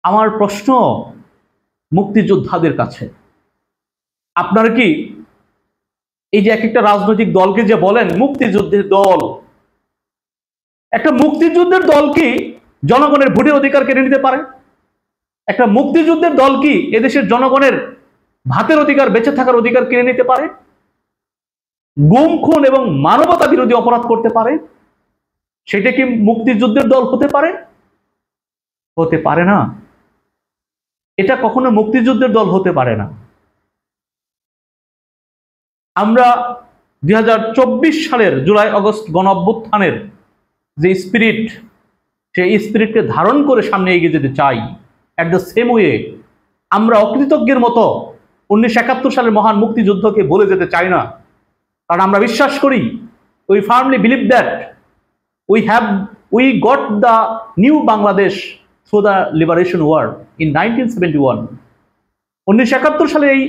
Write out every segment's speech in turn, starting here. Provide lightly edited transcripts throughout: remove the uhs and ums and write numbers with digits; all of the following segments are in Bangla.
আমার প্রশ্ন মুক্তিযোদ্ধাদের কাছে, আপনারা কি এই যে এক একটা রাজনৈতিক দলকে যে বলেন মুক্তিযুদ্ধের দল, একটা মুক্তিযুদ্ধের দল কি জনগণের ভোটের অধিকার কেড়ে নিতে পারে? একটা মুক্তিযুদ্ধের দল কি এদেশের জনগণের ভাতের অধিকার, বেঁচে থাকার অধিকার কেড়ে নিতে পারে? গুম, খুন এবং মানবতা বিরোধী অপরাধ করতে পারে? সেটা কি মুক্তিযুদ্ধের দল হতে পারে? হতে পারে না। এটা কখনো মুক্তিযুদ্ধের দল হতে পারে না। আমরা 2024 সালের জুলাই আগস্ট গণ অভ্যুত্থানের যে স্পিরিট, সেই স্পিরিটকে ধারণ করে সামনে এগিয়ে যেতে চাই। অ্যাট দ্য সেম ওয়ে আমরা অকৃতজ্ঞের মতো 1971 সালের মহান মুক্তিযুদ্ধকে বলে যেতে চাই না। কারণ আমরা বিশ্বাস করি, we firmly believe that we got the new Bangladesh through the liberation war in 1971। 1971 সালে এই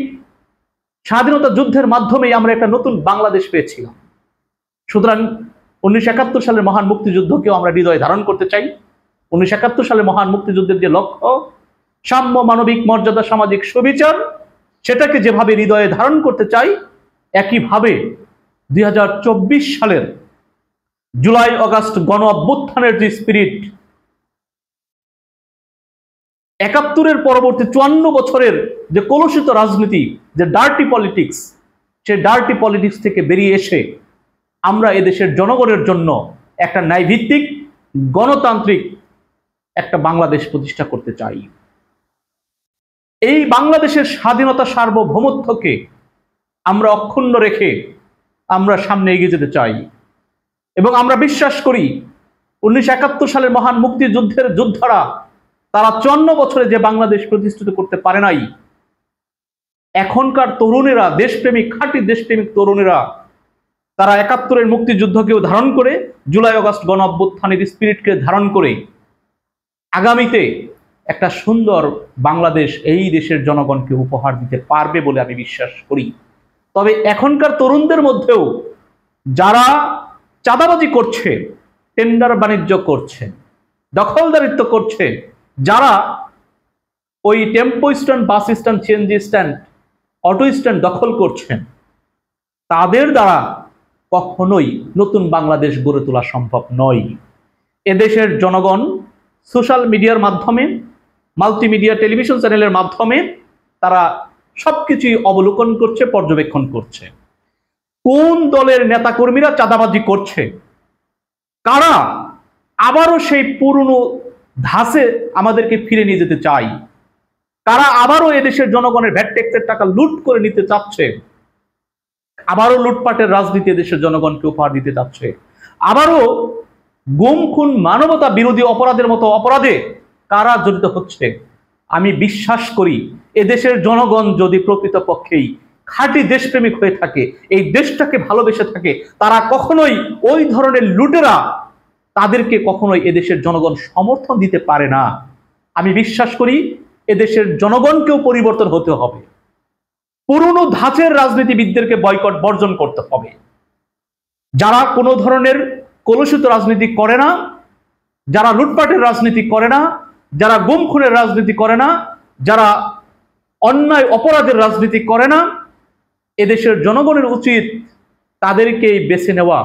স্বাধীনতা যুদ্ধের মাধ্যমেই আমরা একটা নতুন বাংলাদেশ পেয়েছিলাম। সুতরাং 1971 সালের মহান মুক্তিযুদ্ধকেও আমরা হৃদয়ে ধারণ করতে চাই। 1971 সালের মহান মুক্তিযুদ্ধের যে লক্ষ্য, সাম্য, মানবিক মর্যাদা, সামাজিক সুবিচার, সেটাকে যেভাবে হৃদয়ে ধারণ করতে চাই, একইভাবে 2024 সালের জুলাই আগস্ট গণ অভ্যুত্থানের যে স্পিরিট, 71-এর পরবর্তী 54 বছরের যে কলুষিত রাজনীতি, যে ডার্টি পলিটিক্স, সেই ডার্টি পলিটিক্স থেকে বেরিয়ে এসে আমরা এদেশের জনগণের জন্য একটা ন্যায়ভিত্তিক গণতান্ত্রিক একটা বাংলাদেশ প্রতিষ্ঠা করতে চাই। এই বাংলাদেশের স্বাধীনতা, সার্বভৌমত্বকে আমরা অক্ষুণ্ণ রেখে আমরা সামনে এগিয়ে যেতে চাই। এবং আমরা বিশ্বাস করি 1971 সালের মহান মুক্তিযুদ্ধের যোদ্ধারা, তারা 54 বছরে যে বাংলাদেশ প্রতিষ্ঠিত করতে পারে নাই, এখনকার তরুণেরা, দেশপ্রেমিক, খাঁটি দেশপ্রেমিক তরুণেরা, তারা 71-এর মুক্তিযুদ্ধকেও ধারণ করে, জুলাই আগস্ট গণ অভ্যুত্থানের স্পিরিটকে ধারণ করে আগামীতে একটা সুন্দর বাংলাদেশ এই দেশের জনগণকে উপহার দিতে পারবে বলে আমি বিশ্বাস করি। তবে এখনকার তরুণদের মধ্যেও যারা চাঁদাবাজি করছে, টেন্ডার বাণিজ্য করছে, দখলদারিত্ব করছে, যারা ওই tempo stand, bus stand, CNG stand, auto stand দখল করছেন, তাদের দ্বারা কখনোই নতুন বাংলাদেশ গড়ে তোলা সম্ভব নয়। এদেশের জনগণ সোশ্যাল মিডিয়ার মাধ্যমে, মাল্টিমিডিয়া টেলিভিশন চ্যানেলের মাধ্যমে তারা সবকিছুই অবলোকন করছে, পর্যবেক্ষণ করছে। কোন দলের নেতাকর্মীরা চাঁদাবাজি করছে, কারা আবারও সেই পুরনো ধাঁচে আমাদেরকে ফিরে নিয়ে যেতে চাই, কারা আবারও এদেশের জনগণের ভ্যাট ট্যাক্সের টাকা লুট করে নিতে চাচ্ছে, আবারও লুটপাটের রাজনীতি দেশের জনগণকে উপহার দিতে চাচ্ছে, আবারও গুম, খুন, মানবতা বিরোধী অপরাধের মতো অপরাধে কারা জড়িত হচ্ছে। আমি বিশ্বাস করি এদেশের জনগণ যদি প্রকৃতপক্ষেই খাঁটি দেশপ্রেমিক হয়ে থাকে, এই দেশটাকে ভালোবেসে থাকে, তারা কখনোই ওই ধরনের লুটেরা, তাদেরকে কখনোই এদেশের জনগণ সমর্থন দিতে পারে না। আমি বিশ্বাস করি এদেশের জনগণকেও পরিবর্তন হতে হবে। পুরনো ধাঁচের রাজনীতিবিদদেরকে বয়কট বর্জন করতে হবে। যারা কোনো ধরনের কলুষিত রাজনীতি করে না, যারা লুটপাটের রাজনীতি করে না, যারা গুম খুনের রাজনীতি করে না, যারা অন্যায় অপরাধের রাজনীতি করে না, এদেশের জনগণের উচিত তাদেরকেই বেছে নেওয়া।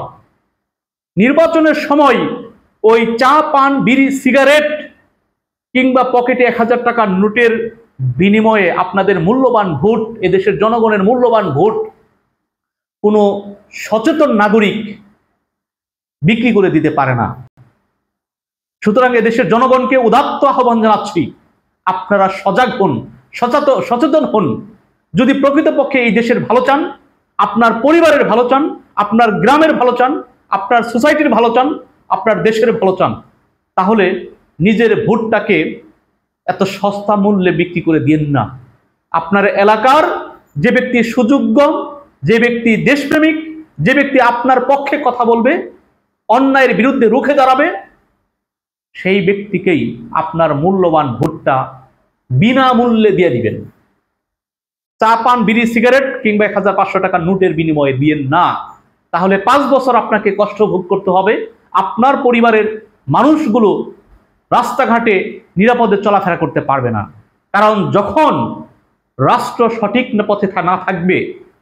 নির্বাচনের সময় ওই চা, পান, বিড়ি, সিগারেট কিংবা পকেটে 1000 টাকার নোটের বিনিময়ে আপনাদের মূল্যবান ভোট, এদেশের জনগণের মূল্যবান ভোট কোনো সচেতন নাগরিক বিক্রি করে দিতে পারে না। সুতরাং এদেশের জনগণকে উদাত্ত আহ্বান জানাচ্ছি, আপনারা সজাগ হন, সচেতন হন। যদি প্রকৃতপক্ষে এই দেশের ভালো চান, আপনার পরিবারের ভালো চান, আপনার গ্রামের ভালো চান, আপনার সোসাইটির ভালো চান, আপনার দেশের ভালো চান, তাহলে নিজের ভোটটাকে এত সস্তা মূল্যে বিক্রি করে দিন না। আপনার এলাকার যে ব্যক্তি সুযোগ্য, যে ব্যক্তি দেশপ্রেমিক, যে ব্যক্তি আপনার পক্ষে কথা বলবে, অন্যায়ের বিরুদ্ধে রুখে দাঁড়াবে, সেই ব্যক্তিকেই আপনার মূল্যবান ভোটটা বিনামূল্যে দিয়ে দিবেন। চা, পান, বিড়ি, সিগারেট কিংবা 1500 টাকার নোটের বিনিময়ে দিয়েন না। তাহলে 5 বছর আপনাকে কষ্ট ভোগ করতে হবে। আপনার পরিবারের মানুষগুলো রাস্তাঘাটে নিরাপদে চলাফেরা করতে পারবে না। কারণ যখন রাষ্ট্র সঠিক পথে না থাকবে,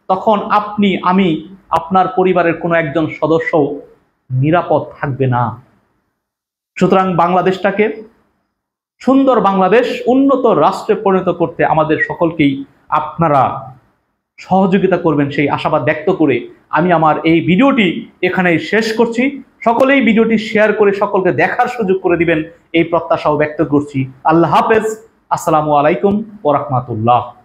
তখন আপনি, আমি, আপনার পরিবারের কোনো একজন সদস্য নিরাপদ থাকবে না। সুতরাং বাংলাদেশটাকে সুন্দর বাংলাদেশ, উন্নত রাষ্ট্রে পরিণত করতে আমাদের সকলকেই আপনারা সহযোগিতা করবেন সেই আশাবাদ ব্যক্ত করে আমি আমার এই ভিডিওটি এখানেই শেষ করছি। সকলেই ভিডিওটি শেয়ার করে সকলকে দেখার সুযোগ করে দিবেন এই প্রত্যাশাও ব্যক্ত করছি। আল্লাহ হাফেজ। আসসালামু আলাইকুম ওয়া রাহমাতুল্লাহ।